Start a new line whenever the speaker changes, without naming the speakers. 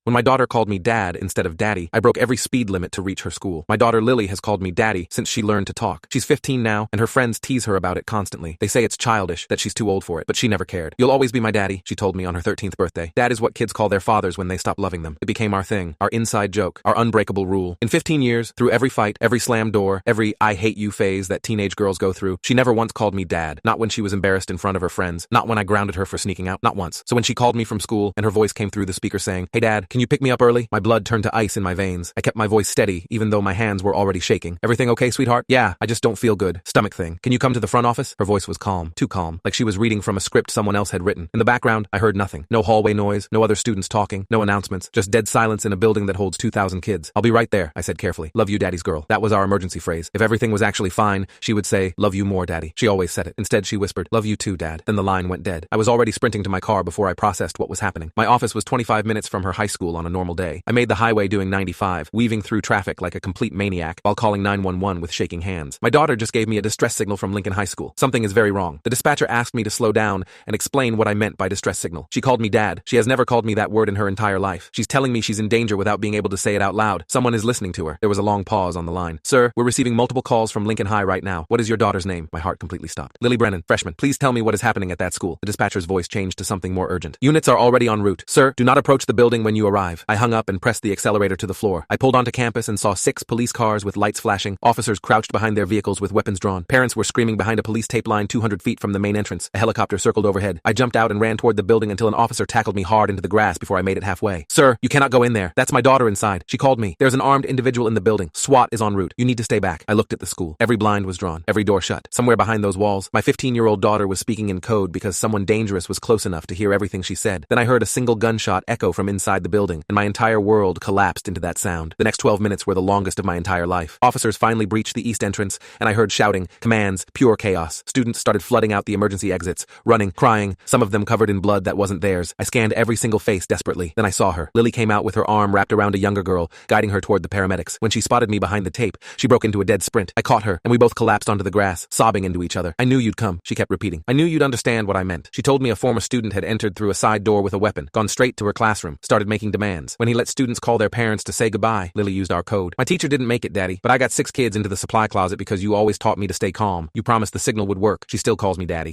When my daughter called me dad instead of daddy, I broke every speed limit to reach her school. My daughter Lily has called me daddy since she learned to talk. She's 15 now, and her friends tease her about it constantly. They say it's childish, that she's too old for it, but she never cared. You'll always be my daddy, she told me on her 13th birthday. Dad is what kids call their fathers when they stop loving them. It became our thing, our inside joke, our unbreakable rule. In 15 years, through every fight, every slammed door, every I hate you phase that teenage girls go through, she never once called me dad. Not when she was embarrassed in front of her friends, not when I grounded her for sneaking out, not once. So when she called me from school and her voice came through the speaker saying, "Hey dad, can you pick me up early?" My blood turned to ice in my veins. I kept my voice steady, even though my hands were already shaking. "Everything okay, sweetheart?" "Yeah, I just don't feel good. Stomach thing. Can you come to the front office?" Her voice was calm, too calm, like she was reading from a script someone else had written. In the background, I heard nothing. No hallway noise, no other students talking, no announcements, just dead silence in a building that holds 2,000 kids. "I'll be right there," I said carefully. "Love you, daddy's girl." That was our emergency phrase. If everything was actually fine, she would say, "Love you more, daddy." She always said it. Instead, she whispered, "Love you too, dad." Then the line went dead. I was already sprinting to my car before I processed what was happening. My office was 25 minutes from her high school on a normal day. I made the highway doing 95, weaving through traffic like a complete maniac while calling 911 with shaking hands. My daughter just gave me a distress signal from Lincoln High School. Something is very wrong. The dispatcher asked me to slow down and explain what I meant by distress signal. She called me dad. She has never called me that word in her entire life. She's telling me she's in danger without being able to say it out loud. Someone is listening to her. There was a long pause on the line. "Sir, we're receiving multiple calls from Lincoln High right now. What is your daughter's name?" My heart completely stopped. "Lily Brennan, freshman. Please tell me what is happening at that school." The dispatcher's voice changed to something more urgent. "Units are already en route. Sir, do not approach the building when you arrive." I hung up and pressed the accelerator to the floor. I pulled onto campus and saw 6 police cars with lights flashing, officers crouched behind their vehicles with weapons drawn. Parents were screaming behind a police tape line 200 feet from the main entrance. A helicopter circled overhead. I jumped out and ran toward the building until an officer tackled me hard into the grass before I made it halfway. "Sir, you cannot go in there. That's my daughter inside. She called me. There's an armed individual in the building. SWAT is en route. You need to stay back." I looked at the school. Every blind was drawn, every door shut. Somewhere behind those walls, my 15-year-old daughter was speaking in code because someone dangerous was close enough to hear everything she said. Then I heard a single gunshot echo from inside the building, and my entire world collapsed into that sound. The next 12 minutes were the longest of my entire life. Officers finally breached the east entrance, and I heard shouting, commands, pure chaos. Students started flooding out the emergency exits, running, crying, some of them covered in blood that wasn't theirs. I scanned every single face desperately. Then I saw her. Lily came out with her arm wrapped around a younger girl, guiding her toward the paramedics. When she spotted me behind the tape, she broke into a dead sprint. I caught her, and we both collapsed onto the grass, sobbing into each other. "I knew you'd come," she kept repeating. "I knew you'd understand what I meant." She told me a former student had entered through a side door with a weapon, gone straight to her classroom, started making demands. When he let students call their parents to say goodbye, Lily used our code. "My teacher didn't make it, Daddy, but I got 6 kids into the supply closet because you always taught me to stay calm. You promised the signal would work." She still calls me Daddy.